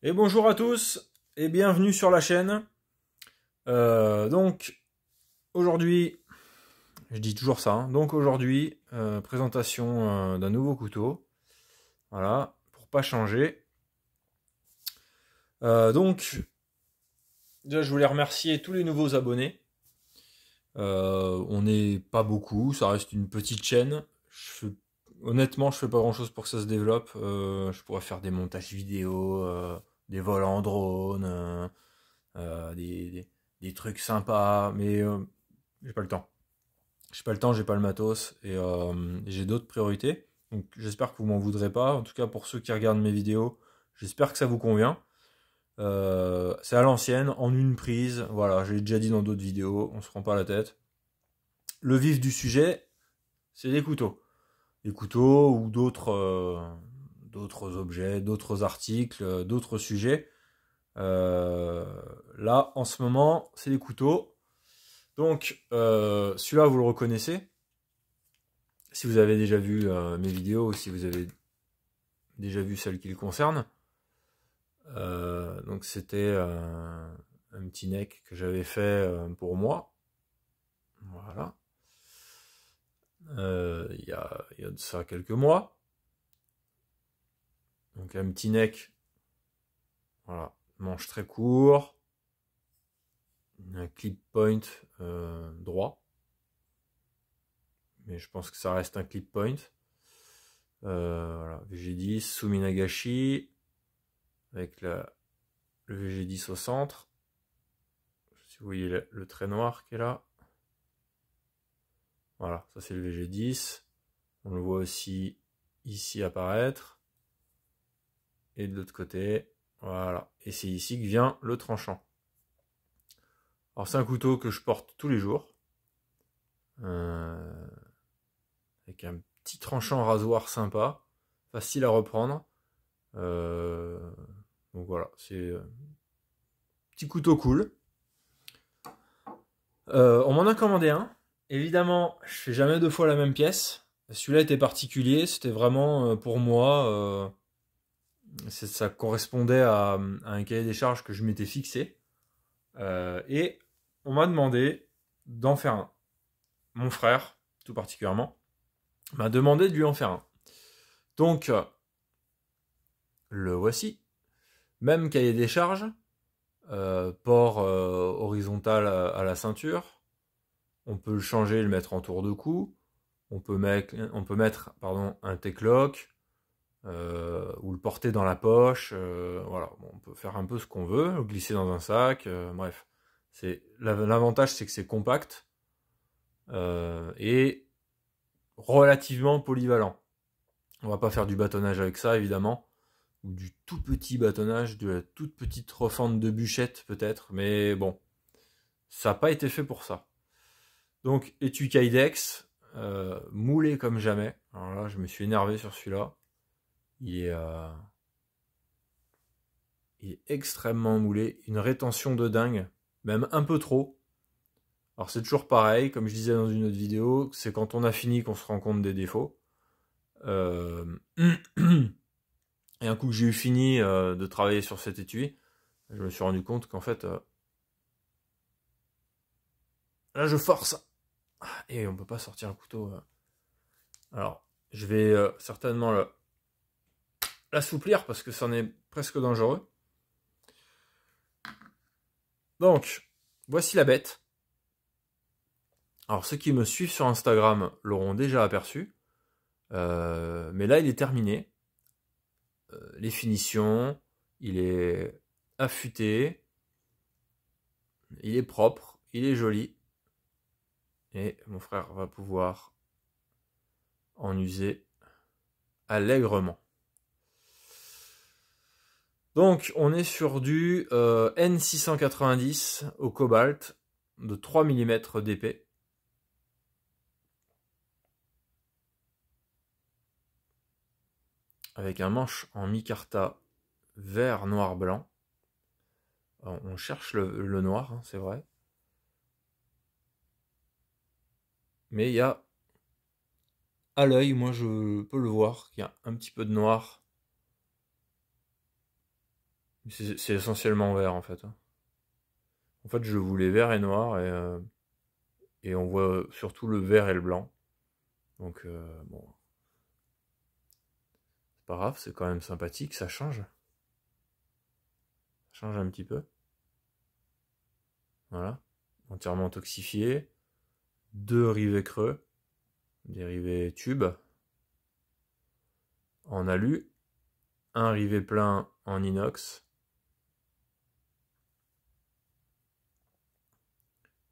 Et bonjour à tous et bienvenue sur la chaîne. Donc aujourd'hui, je dis toujours ça, hein, donc aujourd'hui, présentation d'un nouveau couteau. Voilà, pour pas changer. Donc, déjà je voulais remercier tous les nouveaux abonnés. On n'est pas beaucoup, ça reste une petite chaîne. Honnêtement, je fais pas grand chose pour que ça se développe. Je pourrais faire des montages vidéo, des vols en drone, des trucs sympas, mais j'ai pas le temps. J'ai pas le temps, j'ai pas le matos et j'ai d'autres priorités. Donc j'espère que vous m'en voudrez pas. En tout cas pour ceux qui regardent mes vidéos, j'espère que ça vous convient. C'est à l'ancienne, en une prise. Voilà, j'ai déjà dit dans d'autres vidéos, on se prend pas la tête. Le vif du sujet, c'est les couteaux. Les couteaux ou d'autres objets, d'autres articles, d'autres sujets. Là, en ce moment, c'est les couteaux. Donc, celui-là, vous le reconnaissez. Si vous avez déjà vu mes vidéos, ou si vous avez déjà vu celles qui le concernent. Donc, c'était un petit neck que j'avais fait pour moi. Voilà. Il y a de ça quelques mois. Donc, un petit neck. Voilà. Manche très court. Un clip point droit. Mais je pense que ça reste un clip point. Voilà, VG10, Sumi Nagashi, avec le VG10 au centre. Si vous voyez le trait noir qui est là. Voilà, ça c'est le VG10. On le voit aussi ici apparaître. Et de l'autre côté, voilà. Et c'est ici que vient le tranchant. Alors c'est un couteau que je porte tous les jours. Avec un petit tranchant rasoir sympa. Facile à reprendre. Donc voilà, c'est un petit couteau cool. On m'en a commandé un. Évidemment, je fais jamais deux fois la même pièce. Celui-là était particulier, c'était vraiment pour moi. Ça correspondait à un cahier des charges que je m'étais fixé. Et on m'a demandé d'en faire un. Mon frère, tout particulièrement, m'a demandé de lui en faire un. Donc, le voici. Même cahier des charges. Port horizontal à la ceinture. On peut le changer et le mettre en tour de cou. On peut mettre un T-Lock ou le porter dans la poche. Voilà, bon, on peut faire un peu ce qu'on veut, le glisser dans un sac. Bref, l'avantage, c'est que c'est compact et relativement polyvalent. On va pas faire du bâtonnage avec ça, évidemment, ou du tout petit bâtonnage, de la toute petite refente de bûchette peut-être, mais bon, ça n'a pas été fait pour ça. Donc, étui Kydex, moulé comme jamais. Alors là, je me suis énervé sur celui-là. Il est extrêmement moulé. Une rétention de dingue. Même un peu trop. Alors c'est toujours pareil, comme je disais dans une autre vidéo, c'est quand on a fini qu'on se rend compte des défauts. Et un coup que j'ai eu fini de travailler sur cet étui, je me suis rendu compte qu'en fait, là je force. Et on peut pas sortir un couteau. Alors, je vais certainement l'assouplir parce que c'en est presque dangereux. Donc, voici la bête. Alors, ceux qui me suivent sur Instagram l'auront déjà aperçu. Mais là, il est terminé. Les finitions, il est affûté. Il est propre, il est joli. Et mon frère va pouvoir en user allègrement. Donc, on est sur du N690 au cobalt de 3 mm d'épais. Avec un manche en micarta vert, noir, blanc. Alors, on cherche le noir, hein, c'est vrai. Mais il y a, à l'œil, moi je peux le voir, qu'il y a un petit peu de noir. C'est essentiellement vert en fait. En fait, je voulais vert et noir et on voit surtout le vert et le blanc. Donc bon, c'est pas grave, c'est quand même sympathique, ça change. Ça change un petit peu. Voilà, entièrement toxifié. 2 rivets creux, des rivets tubes en alu, un rivet plein en inox.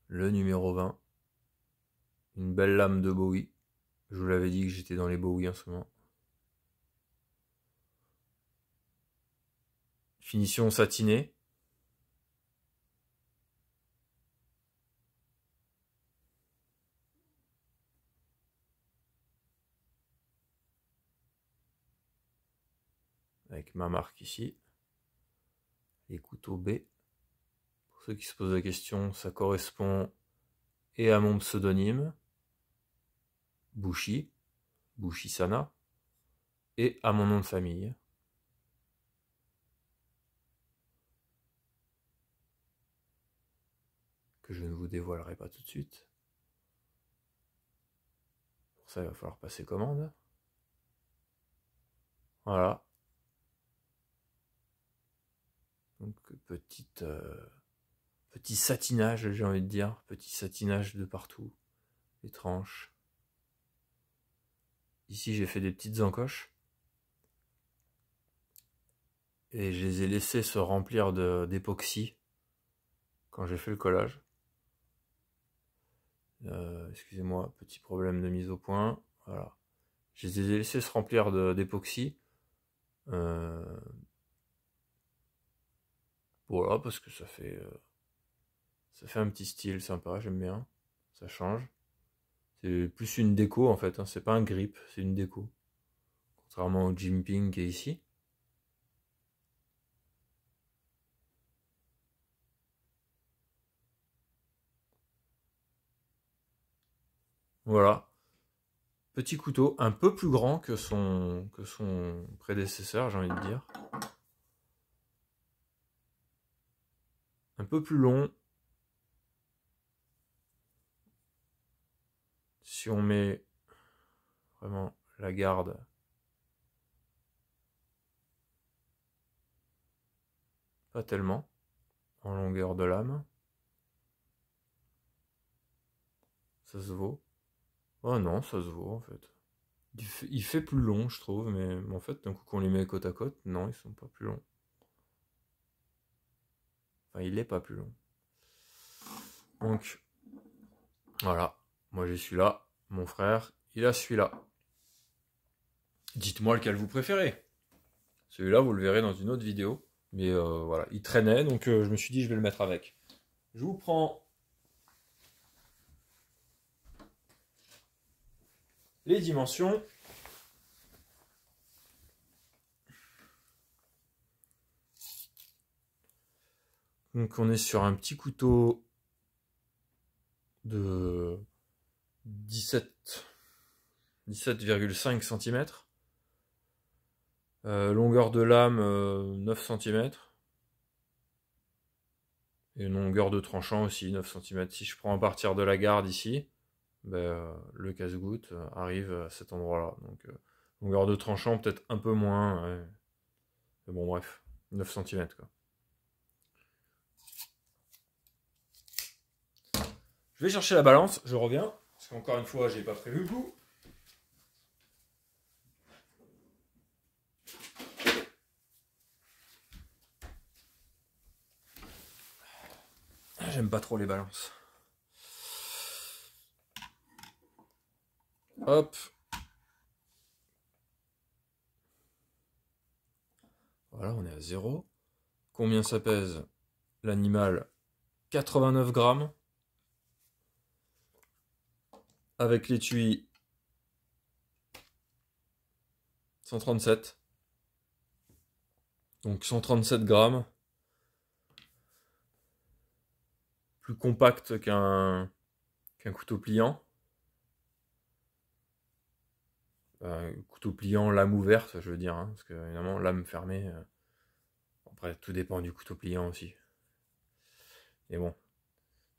Le numéro 20. Une belle lame de Bowie. Je vous l'avais dit que j'étais dans les Bowie en ce moment. Finition satinée. Avec ma marque ici. Les couteaux B. Pour ceux qui se posent la question, ça correspond et à mon pseudonyme, Bushi, Bushisana, et à mon nom de famille. Que je ne vous dévoilerai pas tout de suite. Pour ça, il va falloir passer commande. Voilà. Donc, petit satinage, j'ai envie de dire. Petit satinage de partout. Les tranches. Ici, j'ai fait des petites encoches. Et je les ai laissées se remplir d'époxy quand j'ai fait le collage. Excusez-moi, petit problème de mise au point. Voilà. Je les ai laissées se remplir d'époxy. Voilà, parce que ça fait un petit style sympa, j'aime bien. Ça change. C'est plus une déco en fait, hein. C'est pas un grip, c'est une déco. Contrairement au Jimping qui est ici. Voilà. Petit couteau, un peu plus grand que son prédécesseur, j'ai envie de dire. Un peu plus long. Si on met vraiment la garde, pas tellement, en longueur de lame. Ça se vaut. Oh non, ça se vaut en fait. Il fait plus long, je trouve, mais en fait, d'un coup qu'on les met côte à côte, non, ils sont pas plus longs. Enfin, il est pas plus long. Donc, voilà. Moi, j'ai celui-là. Mon frère, il a celui-là. Dites-moi lequel vous préférez. Celui-là, vous le verrez dans une autre vidéo. Mais voilà, il traînait, donc je me suis dit, je vais le mettre avec. Je vous prends les dimensions. Donc, on est sur un petit couteau de 17,5 cm. Longueur de lame 9 cm. Et une longueur de tranchant aussi 9 cm. Si je prends à partir de la garde ici, ben, le casse-goutte arrive à cet endroit-là. Donc longueur de tranchant peut-être un peu moins. Ouais. Mais bon bref, 9 cm quoi. Je vais chercher la balance, je reviens. Parce qu'encore une fois, j'ai pas prévu le coup. J'aime pas trop les balances. Hop. Voilà, on est à 0. Combien ça pèse? L'animal, 89 grammes. Avec l'étui, 137. Donc 137 grammes. Plus compact qu'un couteau pliant. Couteau pliant, lame ouverte, je veux dire, hein, parce que évidemment, lame fermée. Après, tout dépend du couteau pliant aussi. Et bon,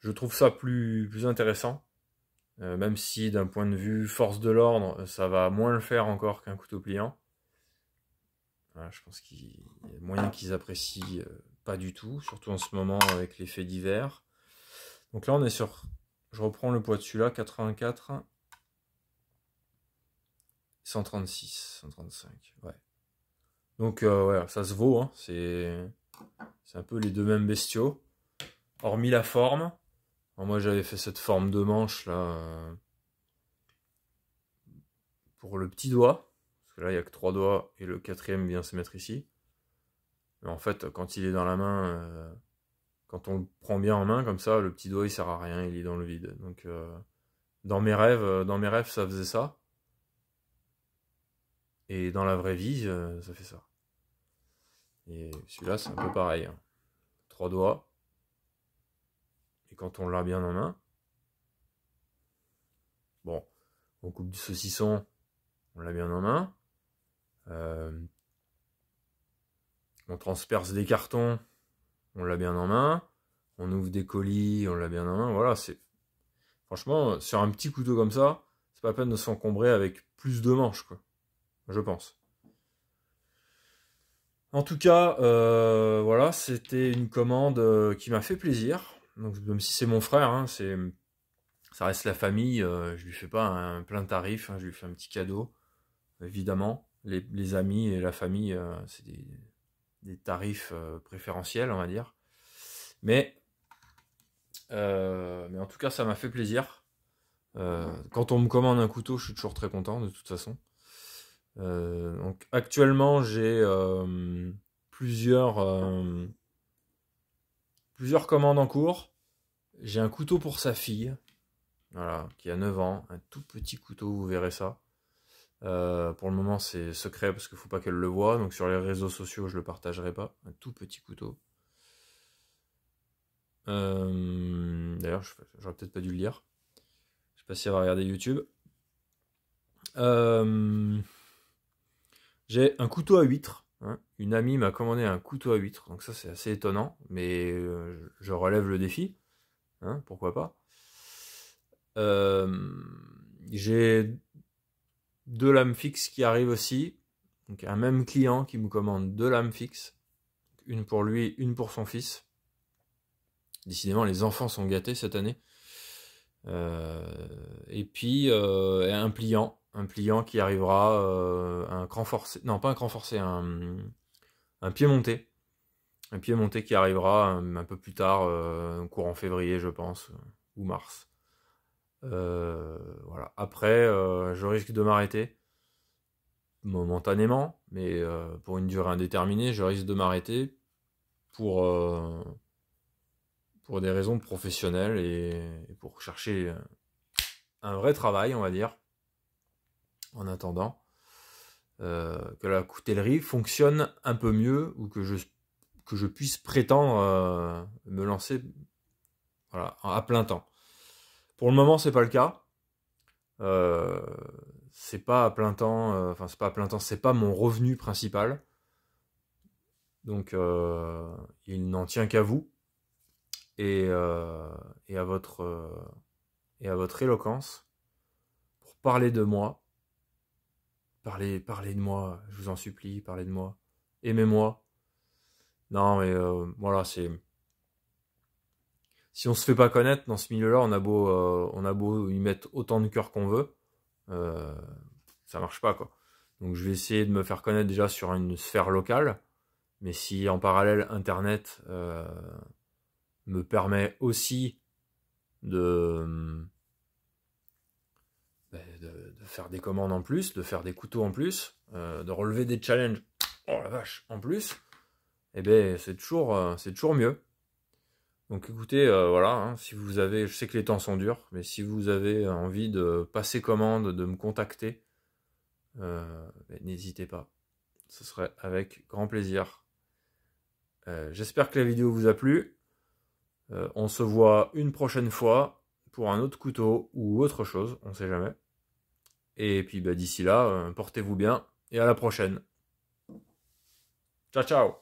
je trouve ça plus intéressant. Même si d'un point de vue force de l'ordre, ça va moins le faire encore qu'un couteau pliant. Voilà, je pense qu'il y a moyen qu'ils apprécient pas du tout, surtout en ce moment avec les faits divers. Donc là on est sur, je reprends le poids de celui-là, 84, 136, 135, ouais. Donc ouais, ça se vaut, hein. C'est un peu les deux mêmes bestiaux, hormis la forme. Alors moi j'avais fait cette forme de manche là pour le petit doigt, parce que là il n'y a que 3 doigts et le quatrième vient se mettre ici. Mais en fait quand il est dans la main, quand on le prend bien en main comme ça, le petit doigt il sert à rien, il est dans le vide. Donc dans mes rêves ça faisait ça. Et dans la vraie vie, ça fait ça. Et celui-là c'est un peu pareil, hein. 3 doigts. Et quand on l'a bien en main, bon, on coupe du saucisson, on l'a bien en main. On transperce des cartons, on l'a bien en main. On ouvre des colis, on l'a bien en main. Voilà, c'est franchement sur un petit couteau comme ça, c'est pas la peine de s'encombrer avec plus de manches, quoi. Je pense. En tout cas, voilà, c'était une commande qui m'a fait plaisir. Donc même si c'est mon frère, hein, ça reste la famille. Je lui fais pas un plein tarif, hein, je lui fais un petit cadeau, évidemment. Les amis et la famille, c'est des tarifs préférentiels, on va dire. Mais en tout cas, ça m'a fait plaisir. Quand on me commande un couteau, je suis toujours très content de toute façon. Donc actuellement, j'ai plusieurs commandes en cours. J'ai un couteau pour sa fille, voilà, qui a 9 ans, un tout petit couteau, vous verrez ça. Pour le moment, c'est secret parce qu'il ne faut pas qu'elle le voie. Donc sur les réseaux sociaux, je le partagerai pas. Un tout petit couteau. D'ailleurs, j'aurais peut-être pas dû le dire. Je sais pas si elle va regarder YouTube. J'ai un couteau à huîtres. Hein. Une amie m'a commandé un couteau à huîtres. Donc ça, c'est assez étonnant. Mais je relève le défi. Hein, pourquoi pas. J'ai 2 lames fixes qui arrivent aussi. Donc un même client qui me commande 2 lames fixes. Une pour lui, une pour son fils. Décidément, les enfants sont gâtés cette année. Et puis un pliant qui arrivera, un cran forcé, non pas un cran forcé, un pied monté. Un pied monté qui arrivera un peu plus tard, courant février je pense, ou mars. Voilà. Après, je risque de m'arrêter momentanément, mais pour une durée indéterminée, je risque de m'arrêter pour des raisons professionnelles et pour chercher un vrai travail, on va dire, en attendant que la coutellerie fonctionne un peu mieux ou que je puisse prétendre me lancer, voilà, à plein temps. Pour le moment, c'est pas le cas. C'est pas à plein temps, enfin c'est pas à plein temps, c'est pas mon revenu principal. Donc il n'en tient qu'à vous et à votre éloquence pour parler de moi. Parlez de moi, je vous en supplie, parlez de moi. Aimez-moi. Non mais voilà, c'est... Si on se fait pas connaître dans ce milieu-là, on a beau y mettre autant de cœur qu'on veut, ça marche pas, quoi. Donc je vais essayer de me faire connaître déjà sur une sphère locale, mais si en parallèle Internet me permet aussi de faire des commandes en plus, de faire des couteaux en plus, de relever des challenges, oh la vache, en plus, eh ben c'est toujours mieux. Donc écoutez, voilà, hein, si vous avez, je sais que les temps sont durs, mais si vous avez envie de passer commande, de me contacter, n'hésitez pas. Ce serait avec grand plaisir. J'espère que la vidéo vous a plu. On se voit une prochaine fois pour un autre couteau ou autre chose, on ne sait jamais. Et puis d'ici là, portez-vous bien et à la prochaine. Ciao ciao.